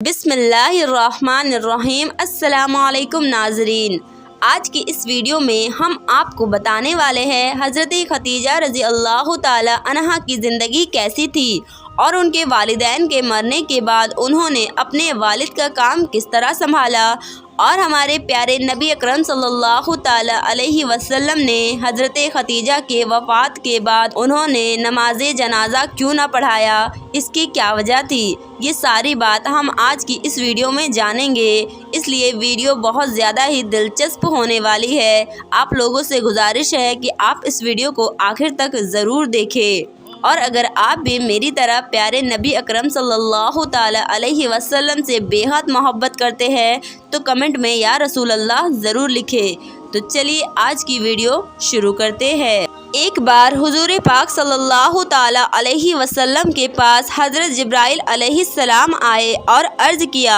بسم اللہ الرحمن الرحیم۔ السلام علیکم ناظرین، آج کی اس ویڈیو میں ہم آپ کو بتانے والے ہیں حضرت خدیجہ رضی اللہ تعالی عنہا کی زندگی کیسی تھی اور ان کے والدین کے مرنے کے بعد انہوں نے اپنے والد کا کام کس طرح سنبھالا، اور ہمارے پیارے نبی اکرم صلی اللہ تعالی علیہ وسلم نے حضرت خدیجہ کے وفات کے بعد انہوں نے نماز جنازہ کیوں نہ پڑھایا، اس کی کیا وجہ تھی، یہ ساری بات ہم آج کی اس ویڈیو میں جانیں گے۔ اس لیے ویڈیو بہت زیادہ ہی دلچسپ ہونے والی ہے۔ آپ لوگوں سے گزارش ہے کہ آپ اس ویڈیو کو آخر تک ضرور دیکھیں، اور اگر آپ بھی میری طرح پیارے نبی اکرم صلی اللہ تعالی علیہ وسلم سے بے حد محبت کرتے ہیں تو کمنٹ میں یا رسول اللہ ضرور لکھیں۔ تو چلیے آج کی ویڈیو شروع کرتے ہیں۔ ایک بار حضور پاک صلی اللہ تعالی علیہ وسلم کے پاس حضرت جبرائیل علیہ السلام آئے اور عرض کیا،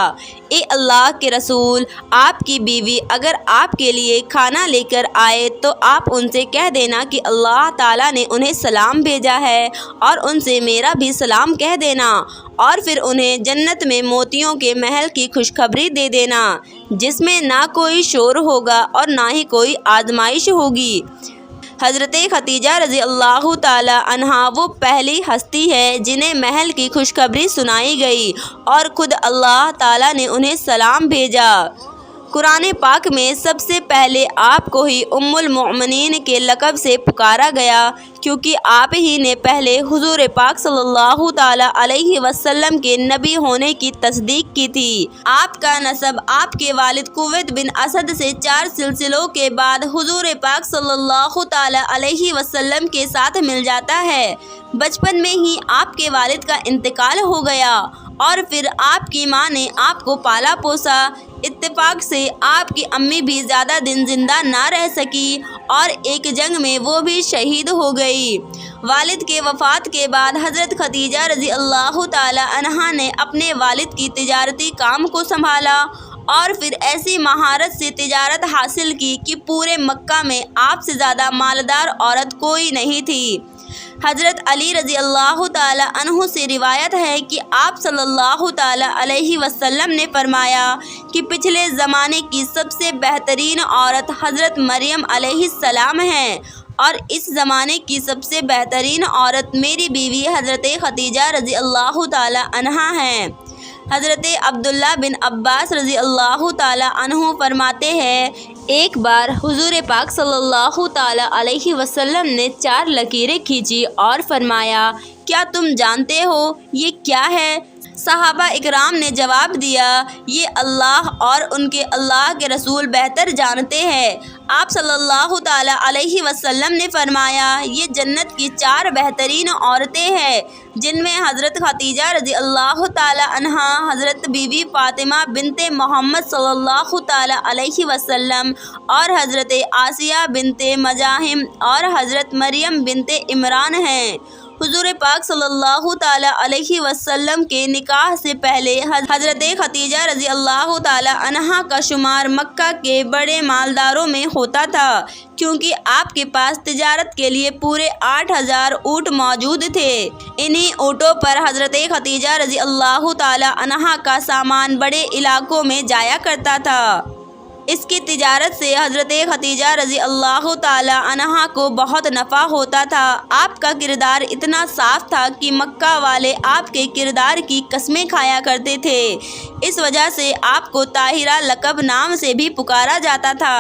اے اللہ کے رسول، آپ کی بیوی اگر آپ کے لیے کھانا لے کر آئے تو آپ ان سے کہہ دینا کہ اللہ تعالیٰ نے انہیں سلام بھیجا ہے، اور ان سے میرا بھی سلام کہہ دینا، اور پھر انہیں جنت میں موتیوں کے محل کی خوشخبری دے دینا، جس میں نہ کوئی شور ہوگا اور نہ ہی کوئی آزمائش ہوگی۔ حضرت خدیجہ رضی اللہ تعالی عنہا وہ پہلی ہستی ہے جنہیں محل کی خوشخبری سنائی گئی، اور خود اللہ تعالیٰ نے انہیں سلام بھیجا۔ قرآن پاک میں سب سے پہلے آپ کو ہی ام المؤمنین کے لقب سے پکارا گیا، کیونکہ آپ ہی نے پہلے حضور پاک صلی اللہ تعالی علیہ وسلم کے نبی ہونے کی تصدیق کی تھی۔ آپ کا نسب آپ کے والد قوت بن اسد سے 4 سلسلوں کے بعد حضور پاک صلی اللہ تعالی علیہ وسلم کے ساتھ مل جاتا ہے۔ بچپن میں ہی آپ کے والد کا انتقال ہو گیا، اور پھر آپ کی ماں نے آپ کو پالا پوسا۔ اتفاق سے آپ کی امی بھی زیادہ دن زندہ نہ رہ سکی، اور ایک جنگ میں وہ بھی شہید ہو گئی۔ والد کے وفات کے بعد حضرت خدیجہ رضی اللہ تعالی عنہا نے اپنے والد کی تجارتی کام کو سنبھالا، اور پھر ایسی مہارت سے تجارت حاصل کی کہ پورے مکہ میں آپ سے زیادہ مالدار عورت کوئی نہیں تھی۔ حضرت علی رضی اللہ تعالی عنہ سے روایت ہے کہ آپ صلی اللہ تعالی علیہ وسلم نے فرمایا کہ پچھلے زمانے کی سب سے بہترین عورت حضرت مریم علیہ السلام ہیں، اور اس زمانے کی سب سے بہترین عورت میری بیوی حضرت خدیجہ رضی اللہ تعالی عنہا ہیں۔ حضرت عبداللہ بن عباس رضی اللہ تعالی عنہ فرماتے ہیں، ایک بار حضور پاک صلی اللہ تعالی علیہ وسلم نے 4 لکیریں کھینچی اور فرمایا، کیا تم جانتے ہو یہ کیا ہے؟ صحابہ اکرام نے جواب دیا، یہ اللہ اور ان کے اللہ کے رسول بہتر جانتے ہیں۔ آپ صلی اللہ تعالی علیہ وسلم نے فرمایا، یہ جنت کی 4 بہترین عورتیں ہیں، جن میں حضرت خدیجہ رضی اللہ تعالی عنہا، حضرت بی بی فاطمہ بنت محمد صلی اللہ تعالی علیہ وسلم، اور حضرت آسیہ بنت مزاحم اور حضرت مریم بنت عمران ہیں۔ حضور پاک صلی اللہ تعالی علیہ وسلم کے نکاح سے پہلے حضرت خدیجہ رضی اللہ تعالی عنہا کا شمار مکہ کے بڑے مالداروں میں ہوتا تھا، کیونکہ آپ کے پاس تجارت کے لیے پورے 8000 اونٹ موجود تھے۔ انہی اونٹوں پر حضرت خدیجہ رضی اللہ تعالی عنہا کا سامان بڑے علاقوں میں جایا کرتا تھا۔ اس کی تجارت سے حضرت خدیجہ رضی اللہ تعالی عنہا کو بہت نفع ہوتا تھا۔ آپ کا کردار اتنا صاف تھا کہ مکہ والے آپ کے کردار کی قسمیں کھایا کرتے تھے، اس وجہ سے آپ کو طاہرہ لقب نام سے بھی پکارا جاتا تھا۔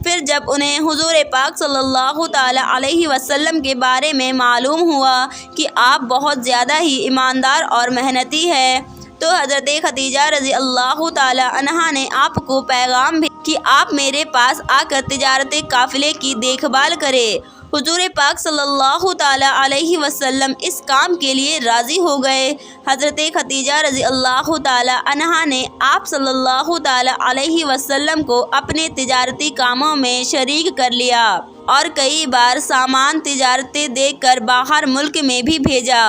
پھر جب انہیں حضور پاک صلی اللہ تعالی علیہ وسلم کے بارے میں معلوم ہوا کہ آپ بہت زیادہ ہی ایماندار اور محنتی ہیں، تو حضرت خدیجہ رضی اللہ تعالی عنہا نے آپ کو پیغام بھیجا کہ آپ میرے پاس آ کر تجارت قافلے کی دیکھ بھال کریں۔ حضور پاک صلی اللہ تعالی علیہ وسلم اس کام کے لیے راضی ہو گئے۔ حضرت خدیجہ رضی اللہ تعالی عنہا نے آپ صلی اللہ تعالی علیہ وسلم کو اپنے تجارتی کاموں میں شریک کر لیا، اور کئی بار سامان تجارتیں دے کر باہر ملک میں بھی بھیجا۔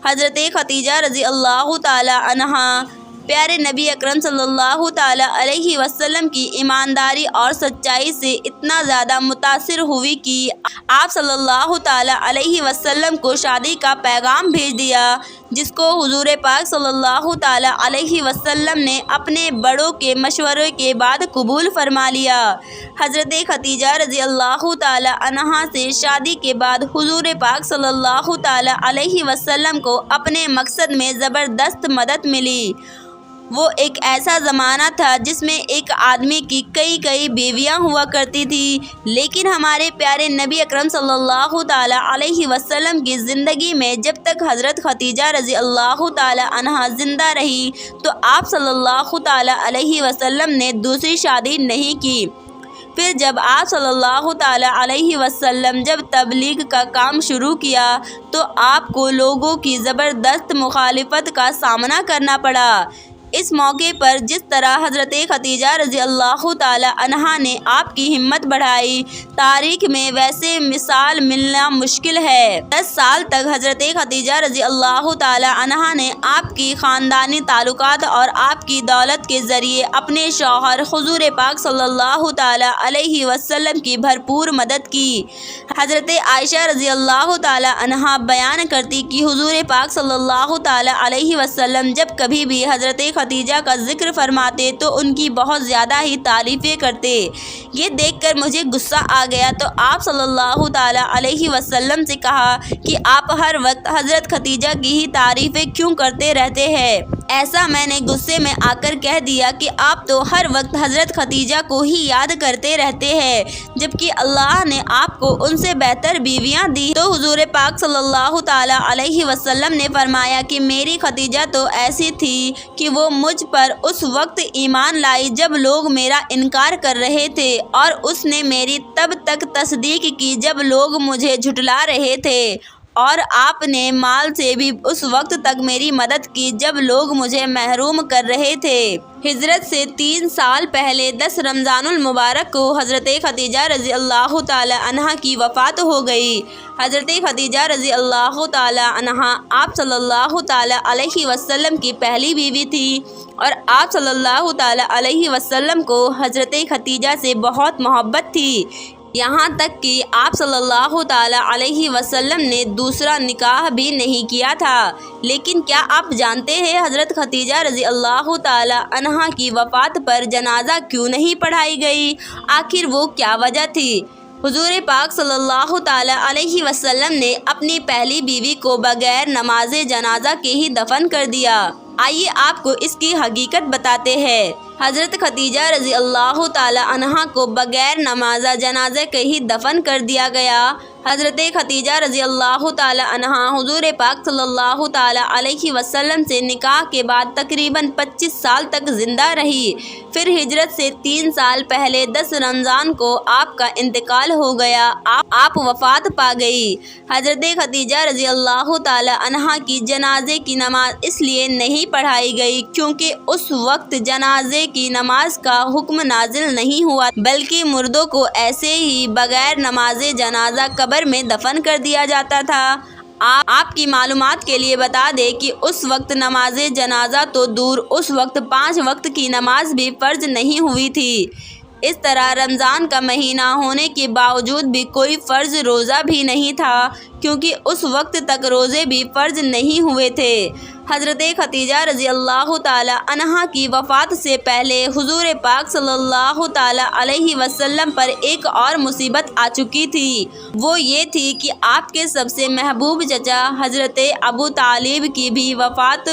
حضرت خدیجہ رضی اللہ تعالی عنہا پیارے نبی اکرم صلی اللہ تعالیٰ علیہ وسلم کی ایمانداری اور سچائی سے اتنا زیادہ متاثر ہوئی کہ آپ صلی اللہ تعالیٰ علیہ وسلم کو شادی کا پیغام بھیج دیا، جس کو حضور پاک صلی اللہ تعالیٰ علیہ وسلم نے اپنے بڑوں کے مشورے کے بعد قبول فرما لیا۔ حضرت خدیجہ رضی اللہ تعالیٰ عنہا سے شادی کے بعد حضور پاک صلی اللہ تعالیٰ علیہ وسلم کو اپنے مقصد میں زبردست مدد ملی۔ وہ ایک ایسا زمانہ تھا جس میں ایک آدمی کی کئی بیویاں ہوا کرتی تھی، لیکن ہمارے پیارے نبی اکرم صلی اللہ تعالیٰ علیہ وسلم کی زندگی میں جب تک حضرت خدیجہ رضی اللہ تعالیٰ عنہا زندہ رہی تو آپ صلی اللہ تعالیٰ علیہ وسلم نے دوسری شادی نہیں کی۔ پھر جب آپ صلی اللہ تعالیٰ علیہ وسلم جب تبلیغ کا کام شروع کیا تو آپ کو لوگوں کی زبردست مخالفت کا سامنا کرنا پڑا۔ اس موقع پر جس طرح حضرت خدیجہ رضی اللہ تعالیٰ عنہا نے آپ کی ہمت بڑھائی، تاریخ میں ویسے مثال ملنا مشکل ہے۔ 10 سال تک حضرت خدیجہ رضی اللہ تعالیٰ عنہا نے آپ کی خاندانی تعلقات اور آپ کی دولت کے ذریعے اپنے شوہر حضور پاک صلی اللہ تعالیٰ علیہ وسلم کی بھرپور مدد کی۔ حضرت عائشہ رضی اللہ تعالیٰ عنہا بیان کرتی کہ حضور پاک صلی اللہ تعالیٰ علیہ وسلم جب کبھی بھی حضرت خدیجہ کا ذکر فرماتے تو ان کی بہت زیادہ ہی تعریفیں کرتے۔ یہ دیکھ کر مجھے غصہ آ گیا تو آپ صلی اللہ تعالیٰ علیہ وسلم سے کہا کہ آپ ہر وقت حضرت خدیجہ کی ہی تعریفیں کیوں کرتے رہتے ہیں؟ ایسا میں نے غصے میں آ کر کہہ دیا کہ آپ تو ہر وقت حضرت خدیجہ کو ہی یاد کرتے رہتے ہیں، جبکہ اللہ نے آپ کو ان سے بہتر بیویاں دی۔ تو حضور پاک صلی اللہ تعالیٰ علیہ وسلم نے فرمایا کہ میری خدیجہ تو ایسی تھی کہ وہ مجھ پر اس وقت ایمان لائی جب لوگ میرا انکار کر رہے تھے، اور اس نے میری تب تک تصدیق کی جب لوگ مجھے جھٹلا رہے تھے، اور آپ نے مال سے بھی اس وقت تک میری مدد کی جب لوگ مجھے محروم کر رہے تھے۔ ہجرت سے 3 سال پہلے 10 رمضان المبارک کو حضرت خدیجہ رضی اللہ تعالیٰ عنہا کی وفات ہو گئی۔ حضرت خدیجہ رضی اللہ تعالیٰ عنہا آپ صلی اللہ تعالیٰ علیہ وسلم کی پہلی بیوی تھی، اور آپ صلی اللہ تعالیٰ علیہ وسلم کو حضرت خدیجہ سے بہت محبت تھی، یہاں تک کہ آپ صلی اللہ تعالیٰ علیہ وسلم نے دوسرا نکاح بھی نہیں کیا تھا۔ لیکن کیا آپ جانتے ہیں حضرت خدیجہ رضی اللہ تعالیٰ عنہا کی وفات پر جنازہ کیوں نہیں پڑھائی گئی؟ آخر وہ کیا وجہ تھی؟ حضور پاک صلی اللہ تعالیٰ علیہ وسلم نے اپنی پہلی بیوی کو بغیر نماز جنازہ کے ہی دفن کر دیا۔ آئیے آپ کو اس کی حقیقت بتاتے ہیں۔ حضرت خدیجہ رضی اللہ تعالیٰ عنہا کو بغیر نماز جنازہ کے ہی دفن کر دیا گیا۔ حضرت خدیجہ رضی اللہ تعالیٰ عنہا حضور پاک صلی اللہ تعالیٰ علیہ وسلم سے نکاح کے بعد تقریباً 25 سال تک زندہ رہی۔ پھر ہجرت سے 3 سال پہلے 10 رمضان کو آپ کا انتقال ہو گیا، آپ وفات پا گئی۔ حضرت خدیجہ رضی اللہ تعالیٰ عنہا کی جنازے کی نماز اس لیے نہیں پڑھائی گئی کیونکہ اس وقت جنازے کی نماز کا حکم نازل نہیں ہوا، بلکہ مردوں کو ایسے ہی بغیر نماز جنازہ قبر میں دفن کر دیا جاتا تھا۔ آپ کی معلومات کے لیے بتا دیں کہ اس وقت نماز جنازہ تو دور، اس وقت 5 وقت کی نماز بھی فرض نہیں ہوئی تھی۔ اس طرح رمضان کا مہینہ ہونے کے باوجود بھی کوئی فرض روزہ بھی نہیں تھا، کیونکہ اس وقت تک روزے بھی فرض نہیں ہوئے تھے۔ حضرت خدیجہ رضی اللہ تعالیٰ عنہا کی وفات سے پہلے حضور پاک صلی اللہ تعالیٰ علیہ وسلم پر ایک اور مصیبت آ چکی تھی۔ وہ یہ تھی کہ آپ کے سب سے محبوب چچا حضرت ابو طالب کی بھی وفات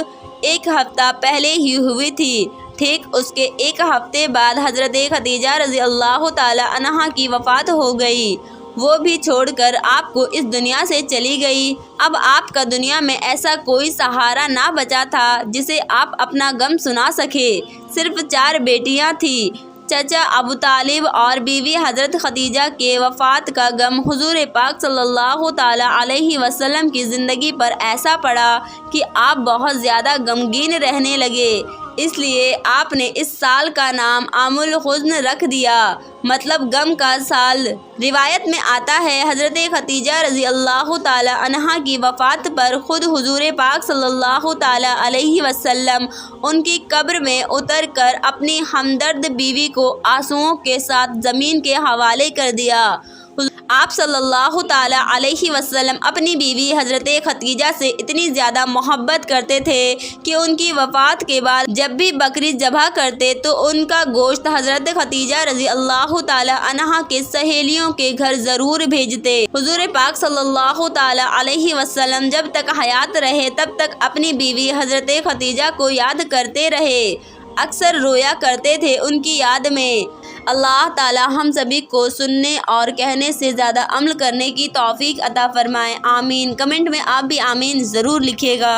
1 ہفتہ پہلے ہی ہوئی تھی۔ ٹھیک اس کے 1 ہفتے بعد حضرت خدیجہ رضی اللہ تعالیٰ عنہا کی وفات ہو گئی، وہ بھی چھوڑ کر آپ کو اس دنیا سے چلی گئی۔ اب آپ کا دنیا میں ایسا کوئی سہارا نہ بچا تھا جسے آپ اپنا غم سنا سکے۔ صرف 4 بیٹیاں تھیں۔ چچا ابو طالب اور بیوی حضرت خدیجہ کے وفات کا غم حضور پاک صلی اللہ تعالیٰ علیہ وسلم کی زندگی پر ایسا پڑا کہ آپ بہت زیادہ غمگین رہنے لگے۔ اس لیے آپ نے اس سال کا نام عام الحزن رکھ دیا، مطلب غم کا سال۔ روایت میں آتا ہے حضرت خدیجہ رضی اللہ تعالی عنہا کی وفات پر خود حضور پاک صلی اللہ تعالی علیہ وسلم ان کی قبر میں اتر کر اپنی ہمدرد بیوی کو آنسوؤں کے ساتھ زمین کے حوالے کر دیا۔ آپ صلی اللہ تعالی علیہ وسلم اپنی بیوی حضرت خدیجہ سے اتنی زیادہ محبت کرتے تھے کہ ان کی وفات کے بعد جب بھی بکری ذبح کرتے تو ان کا گوشت حضرت خدیجہ رضی اللہ تعالی عنہا کے سہیلیوں کے گھر ضرور بھیجتے۔ حضور پاک صلی اللہ تعالی علیہ وسلم جب تک حیات رہے تب تک اپنی بیوی حضرت خدیجہ کو یاد کرتے رہے، اکثر رویا کرتے تھے ان کی یاد میں۔ اللہ تعالی ہم سبھی کو سننے اور کہنے سے زیادہ عمل کرنے کی توفیق عطا فرمائے، آمین۔ کمنٹ میں آپ بھی آمین ضرور لکھیے گا۔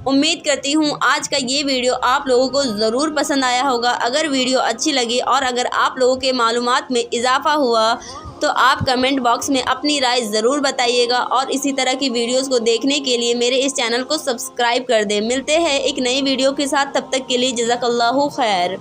امید کرتی ہوں آج کا یہ ویڈیو آپ لوگوں کو ضرور پسند آیا ہوگا۔ اگر ویڈیو اچھی لگی اور اگر آپ لوگوں کے معلومات میں اضافہ ہوا تو آپ کمنٹ باکس میں اپنی رائے ضرور بتائیے گا، اور اسی طرح کی ویڈیوز کو دیکھنے کے لیے میرے اس چینل کو سبسکرائب کر دیں۔ ملتے ہیں ایک نئی ویڈیو کے ساتھ، تب تک کے لیے جزاک اللہ خیر۔